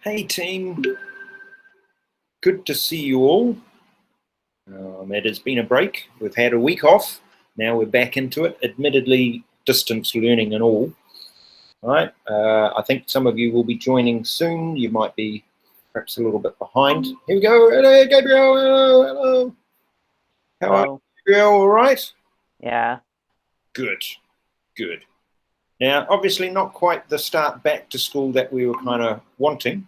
Hey team, good to see you all. It has been a break. We've had a week off. Now we're back into it, admittedly distance learning and all. Right? I think some of you will be joining soon. You might be perhaps a little bit behind. Here we go. Hello, Gabriel. Hello, hello. How are you, Gabriel? All right? Yeah. Good, good. Now, obviously not quite the start back to school that we were kind of wanting.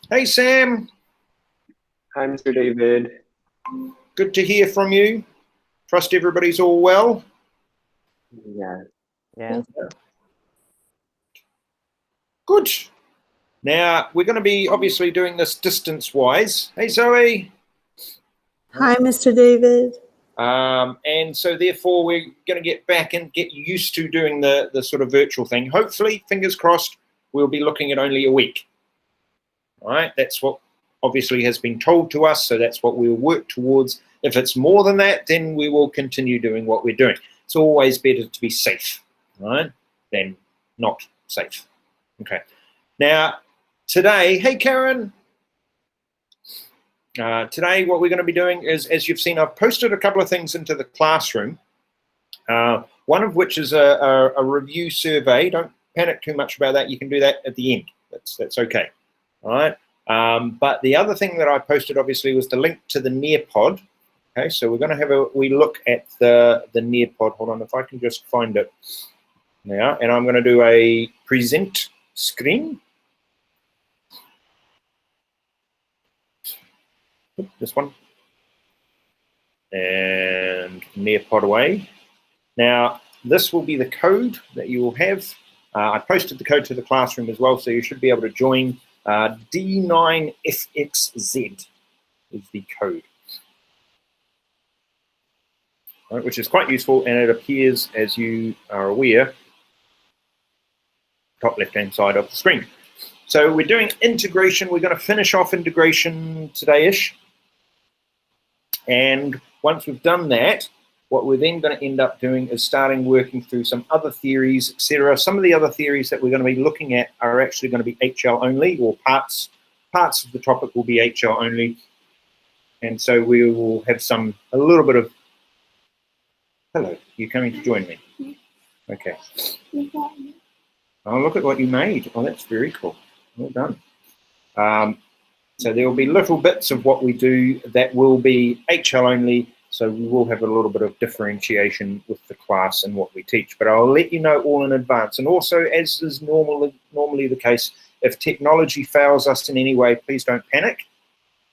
Hey, Sam. Hi, Mr. David. Good to hear from you. Trust everybody's all well. Yeah. Yeah. Good. Now, we're going to be obviously doing this distance-wise. Hey, Zoe. Hi, Mr. David. And so therefore we're going to get back and get used to doing the sort of virtual thing. Hopefully, fingers crossed, we'll be looking at only a week. All right, that's what obviously has been told to us, so that's what we'll work towards. If it's more than that, then we will continue doing what we're doing. It's always better to be safe, right, than not safe. Okay. Now, today, hey, Karen. Today, what we're going to be doing is, as you've seen, I've posted a couple of things into the classroom, one of which is a review survey. Don't panic too much about that. You can do that at the end. That's okay. All right. But the other thing that I posted, obviously, was the link to the Nearpod. Okay, so we're going to have a wee look at the Nearpod. Hold on, if I can just find it now. And I'm going to do a present screen. This one. And Nearpod away. Now, this will be the code that you will have. I posted the code to the classroom as well, so you should be able to join. D9FXZ is the code, right, which is quite useful, and it appears, as you are aware, top left-hand side of the screen. So we're doing integration. We're going to finish off integration today-ish. And once we've done that, what we're then going to end up doing is starting working through some other theories, etc. Some of the other theories that we're going to be looking at are actually going to be HL only, or parts of the topic will be HL only. And so we will have a little bit of, hello, you're coming to join me? Okay. Oh, look at what you made. Oh, that's very cool. Well done. So there will be little bits of what we do that will be HL only, so we will have a little bit of differentiation with the class and what we teach. But I'll let you know all in advance. And also, as is normally the case, if technology fails us in any way, please don't panic.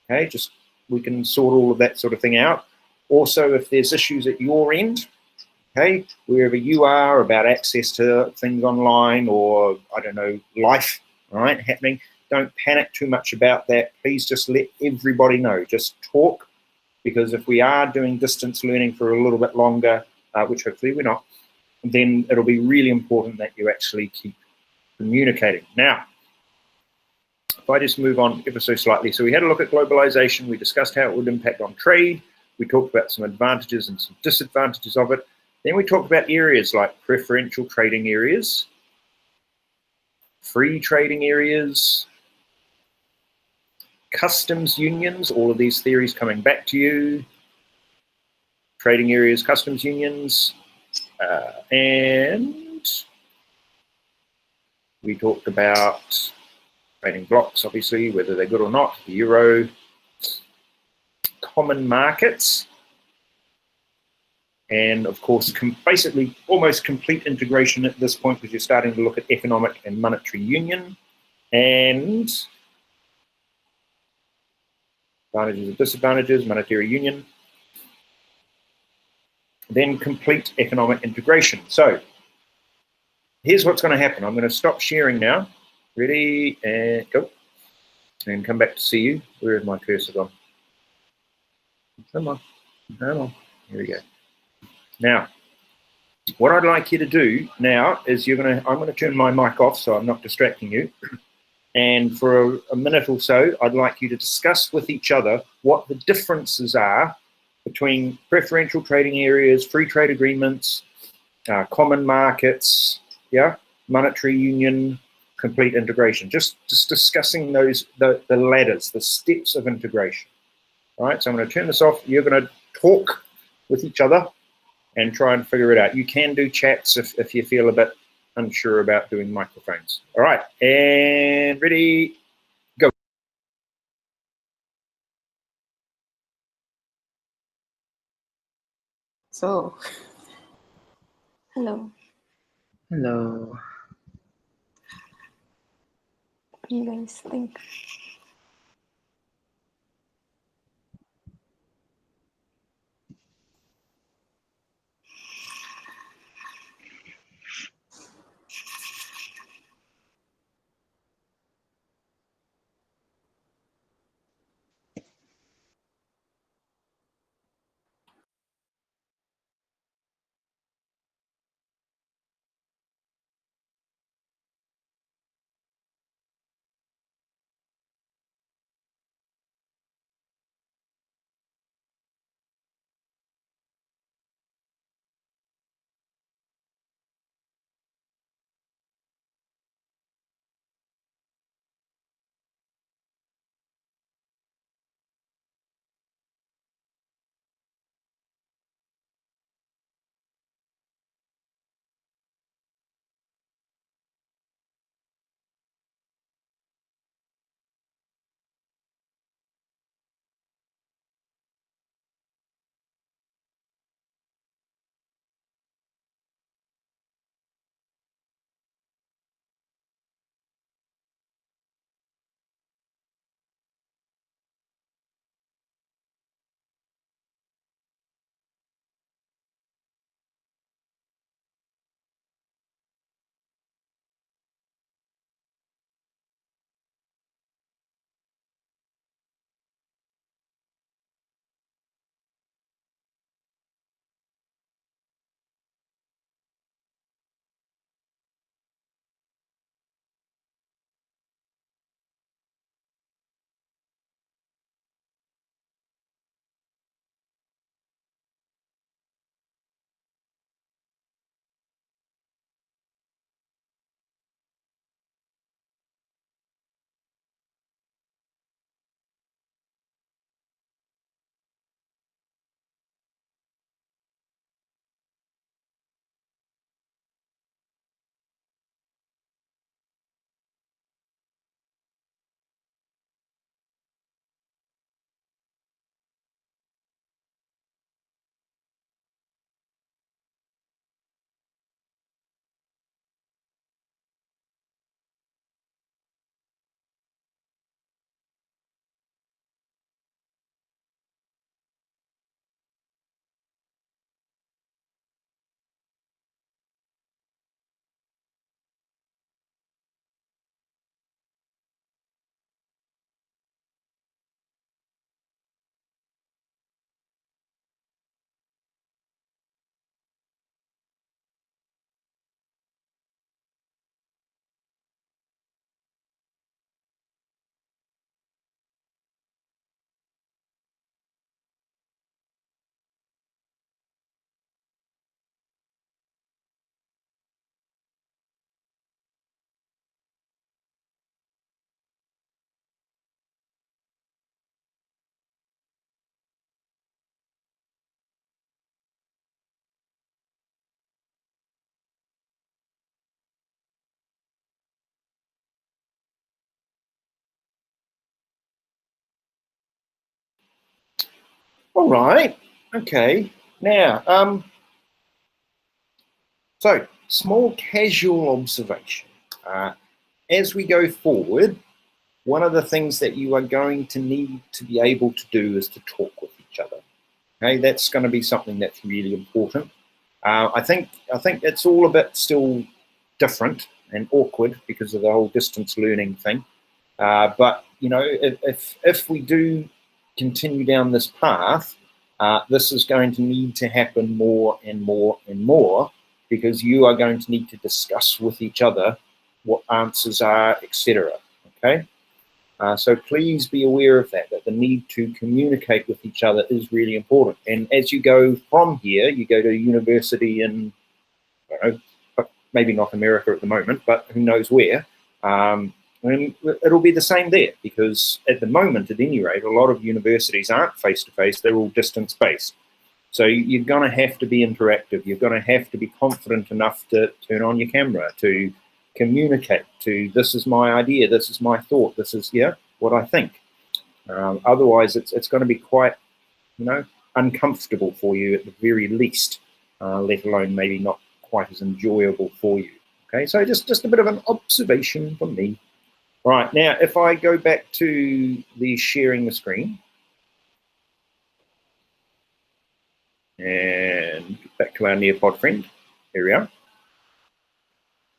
Okay, just we can sort all of that sort of thing out. Also, if there's issues at your end, okay, wherever you are about access to things online or, I don't know, life, all right, happening, don't panic too much about that. Please just let everybody know. Just talk, because if we are doing distance learning for a little bit longer, which hopefully we're not, then it'll be really important that you actually keep communicating. Now, if I just move on ever so slightly. So we had a look at globalization. We discussed how it would impact on trade. We talked about some advantages and some disadvantages of it. Then we talked about areas like preferential trading areas, free trading areas, customs unions, all of these theories coming back to you, trading areas, customs unions, and we talked about trading blocks, obviously, whether they're good or not, the euro, common markets, and of course, basically almost complete integration at this point, because you're starting to look at economic and monetary union, and advantages and disadvantages, monetary union, then complete economic integration. So here's what's going to happen. I'm going to stop sharing now. Ready, and go. And come back to see you. Where is my cursor gone? Come on. Come on. Here we go. Now, what I'd like you to do now is I'm going to turn my mic off so I'm not distracting you. And for a minute or so, I'd like you to discuss with each other what the differences are between preferential trading areas, free trade agreements, common markets, yeah, monetary union, complete integration. Just discussing those, the ladders, the steps of integration. All right, so I'm going to turn this off. You're going to talk with each other and try and figure it out. You can do chats if you feel a bit unsure about doing microphones. All right, and ready, go. So, hello. Hello. What do you guys think? All right, okay. Now, so small casual observation. As we go forward, one of the things that you are going to need to be able to do is to talk with each other. Okay, that's going to be something that's really important. I think it's all a bit still different and awkward because of the whole distance learning thing. But you know, if we do continue down this path, this is going to need to happen more and more and more, because you are going to need to discuss with each other what answers are, etc. Okay, so please be aware of that the need to communicate with each other is really important. And as you go from here, you go to university in, I don't know, maybe not America at the moment, but who knows where. And it'll be the same there, because at the moment, at any rate, a lot of universities aren't face-to-face, they're all distance-based. So you're going to have to be interactive. You're going to have to be confident enough to turn on your camera, to communicate, to this is my idea, this is my thought, this is what I think. Otherwise, it's going to be quite, uncomfortable for you at the very least, let alone maybe not quite as enjoyable for you. Okay, so just a bit of an observation from me. Right, now if I go back to the sharing the screen, and back to our Nearpod friend, here we are.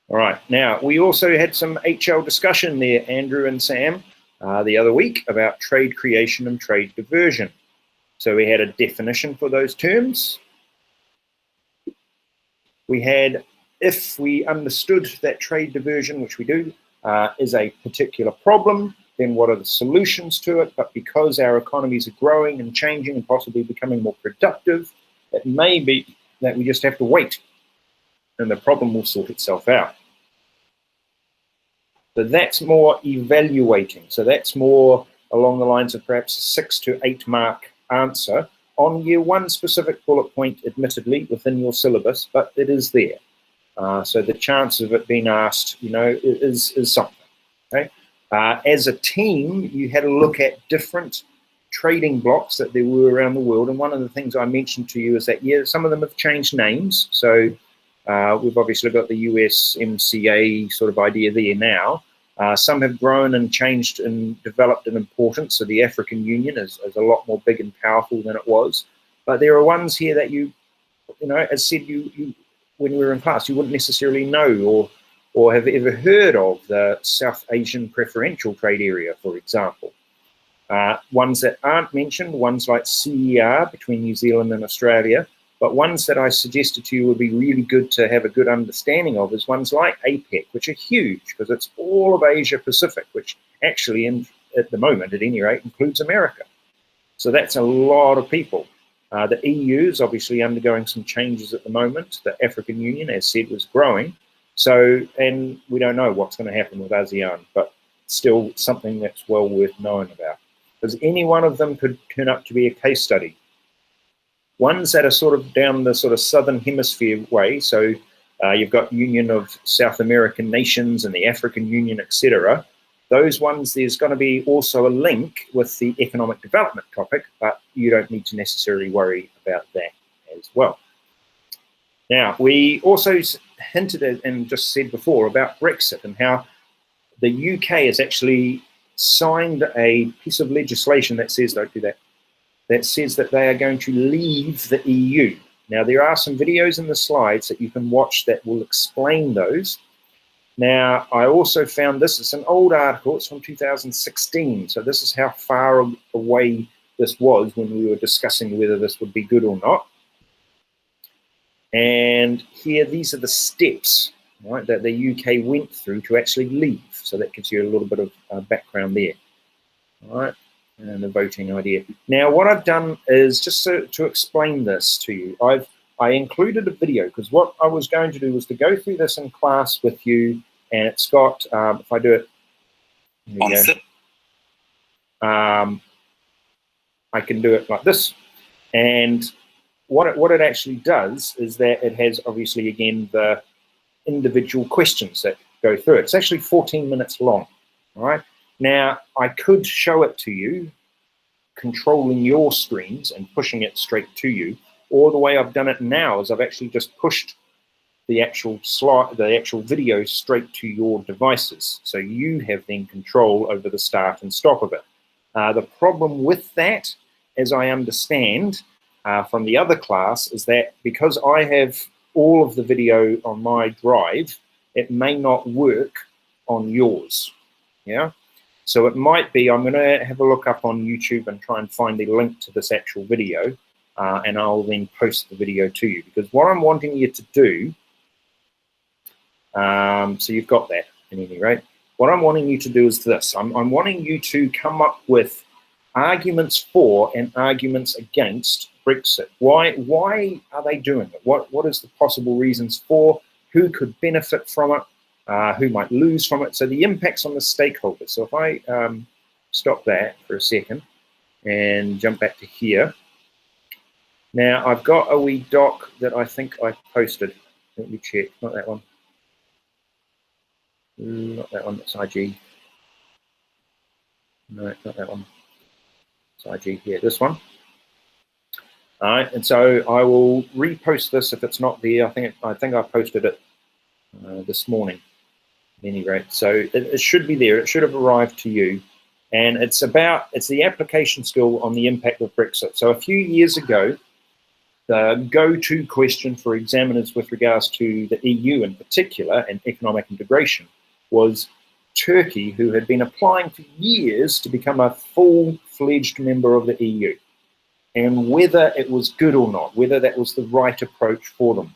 All right, now we also had some HL discussion there, Andrew and Sam, the other week about trade creation and trade diversion. So we had a definition for those terms. We had, if we understood that trade diversion, which we do, is a particular problem, then what are the solutions to it? But because our economies are growing and changing and possibly becoming more productive, it may be that we just have to wait and the problem will sort itself out. So that's more evaluating. So that's more along the lines of perhaps a 6 to 8 mark answer on year one specific bullet point, admittedly, within your syllabus, but it is there. So the chance of it being asked, is something. Okay? As a team, you had a look at different trading blocks that there were around the world, and one of the things I mentioned to you is that, some of them have changed names. So we've obviously got the USMCA sort of idea there now. Some have grown and changed and developed in importance. So the African Union is a lot more big and powerful than it was. But there are ones here that as said, you when we were in class, you wouldn't necessarily know or have ever heard of the South Asian Preferential Trade Area, for example. Ones that aren't mentioned, ones like CER between New Zealand and Australia, but ones that I suggested to you would be really good to have a good understanding of is ones like APEC, which are huge because it's all of Asia Pacific, which actually at the moment, at any rate, includes America. So that's a lot of people. The EU is obviously undergoing some changes at the moment. The African Union, as said, was growing. So, and we don't know what's going to happen with ASEAN, but still something that's well worth knowing about. Because any one of them could turn up to be a case study. Ones that are sort of down the sort of southern hemisphere way, so you've got Union of South American Nations and the African Union, etc. Those ones, there's going to be also a link with the economic development topic, but you don't need to necessarily worry about that as well. Now, we also hinted at and just said before about Brexit and how the UK has actually signed a piece of legislation that says, don't do that, that says that they are going to leave the EU. Now, there are some videos in the slides that you can watch that will explain those. Now, I also found this, it's an old article, it's from 2016, so this is how far away this was when we were discussing whether this would be good or not. And here, these are the steps, right, that the UK went through to actually leave. So that gives you a little bit of background there, all right, and the voting idea. Now, what I've done is just to explain this to you, I included a video because what I was going to do was to go through this in class with you, and it's got, if I do it, I can do it like this, and what it actually does is that it has obviously again the individual questions that go through it. It's actually 14 minutes long, all right? Now, I could show it to you, controlling your screens and pushing it straight to you, or the way I've done it now is I've actually just pushed the actual slide, the actual video straight to your devices. So you have then control over the start and stop of it. The problem with that, as I understand from the other class, is that because I have all of the video on my drive, it may not work on yours, yeah? So it might be, I'm gonna have a look up on YouTube and try and find the link to this actual video, and I'll then post the video to you, because what I'm wanting you to do, so you've got that at any rate, what I'm wanting you to do is this. I'm wanting you to come up with arguments for and arguments against Brexit. Why are they doing it? What is the possible reasons for? Who could benefit from it? who might lose from it. So the impacts on the stakeholders. So if I stop that for a second and jump back to here. Now I've got a wee doc that I think I posted. Let me check, not that one. Not that one, that's IG. No, not that one. It's IG here, this one. All right, and so I will repost this if it's not there. I think I posted it this morning, at any rate. So it should be there. It should have arrived to you, and it's the application skill on the impact of Brexit. So a few years ago, the go-to question for examiners with regards to the EU in particular and economic integration was Turkey, who had been applying for years to become a full-fledged member of the EU, and whether it was good or not, whether that was the right approach for them.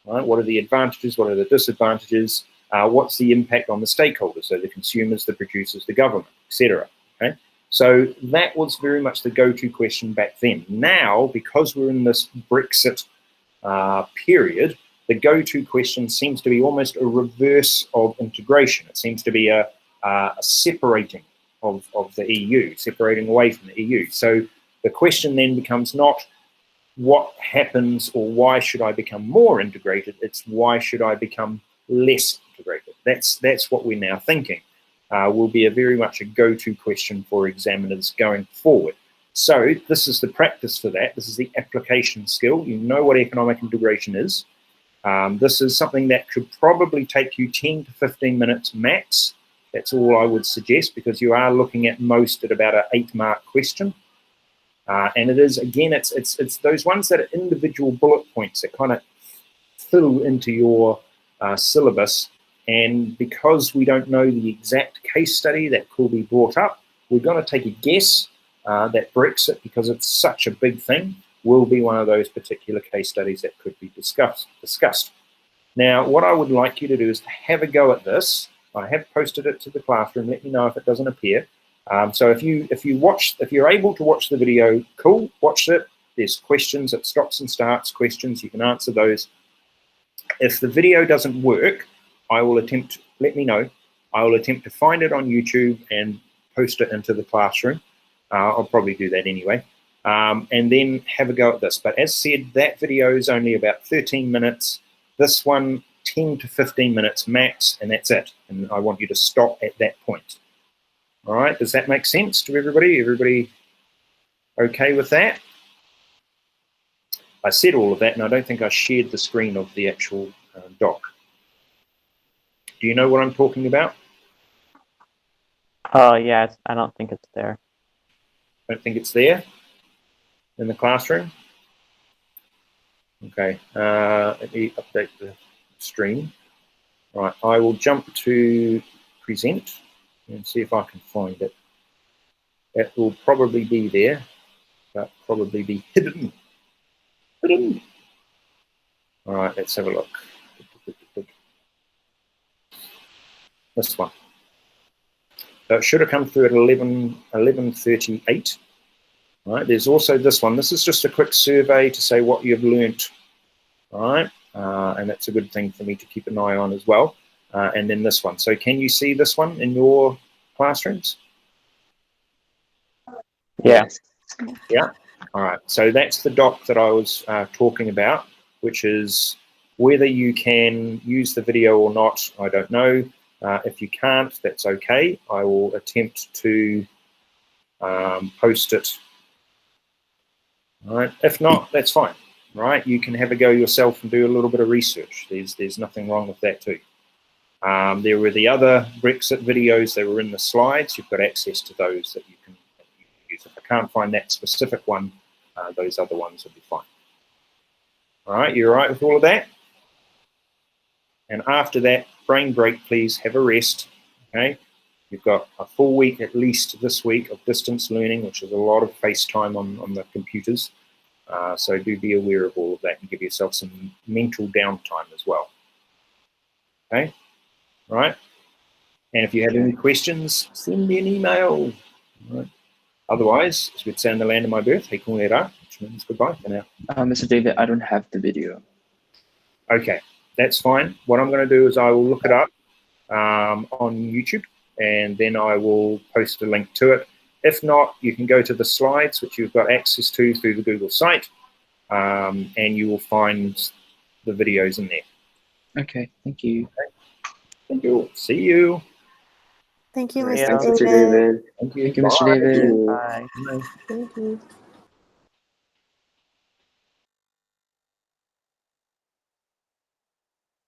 Right? What are the advantages? What are the disadvantages? What's the impact on the stakeholders? So the consumers, the producers, the government, etc. Okay? So that was very much the go-to question back then. Now, because we're in this Brexit period, the go-to question seems to be almost a reverse of integration. It seems to be a separating of the EU, separating away from the EU. So the question then becomes not what happens or why should I become more integrated, it's why should I become less integrated. That's what we're now thinking. Will be very much a go-to question for examiners going forward. So this is the practice for that. This is the application skill. You know what economic integration is. This is something that could probably take you 10 to 15 minutes max. That's all I would suggest, because you are looking at most at about an 8-mark question. And it is, again, it's those ones that are individual bullet points that kind of fill into your syllabus. And because we don't know the exact case study that could be brought up, we're going to take a guess that Brexit, because it's such a big thing, will be one of those particular case studies that could be discussed. Now, what I would like you to do is to have a go at this. I have posted it to the classroom. Let me know if it doesn't appear. So if you're able to watch the video, cool, watch it. There's questions, it stops and starts questions. You can answer those. If the video doesn't work, I will attempt, let me know. I will attempt to find it on YouTube and post it into the classroom. I'll probably do that anyway. And then have a go at this. But as said, that video is only about 13 minutes. This one, 10 to 15 minutes max, and that's it. And I want you to stop at that point. All right, does that make sense to everybody? Everybody okay with that? I said all of that, and I don't think I shared the screen of the actual doc. Do you know what I'm talking about? Yeah, I don't think it's there. Don't think it's there in the classroom? Okay, let me update the stream. Right, I will jump to present and see if I can find it. It will probably be there, but probably be hidden. Hidden. All right, let's have a look. This one. So it should have come through at 11:38. All right, there's also this one. This is just a quick survey to say what you've learnt. All right, and that's a good thing for me to keep an eye on as well. And then this one. So can you see this one in your classrooms? Yeah. Yeah. All right. So that's the doc that I was talking about, which is whether you can use the video or not, I don't know. If you can't, that's okay. I will attempt to post it. All right. If not, that's fine. Right. You can have a go yourself and do a little bit of research. There's nothing wrong with that too. There were the other Brexit videos that were in the slides. You've got access to those that you can use. If I can't find that specific one, those other ones will be fine. All right, you all right with all of that? And after that, brain break, please, have a rest, okay? You've got a full week at least this week of distance learning, which is a lot of FaceTime on the computers. So do be aware of all of that and give yourself some mental downtime as well. Okay? All right? And if you have any questions, send me an email. All right? Otherwise, as we'd say in the land of my birth, he kōnera, which means goodbye for now. Mr. David, I don't have the video. Okay, that's fine. What I'm going to do is I will look it up on YouTube, and then I will post a link to it. If not, you can go to the slides, which you've got access to through the Google site, and you will find the videos in there. Okay, thank you. Thank you. See you. Thank you, Yeah. Mr. Thanks, Mr. David. David. Thank you. Thank you, Mr. Bye. David. you. Bye. Bye. Thank you.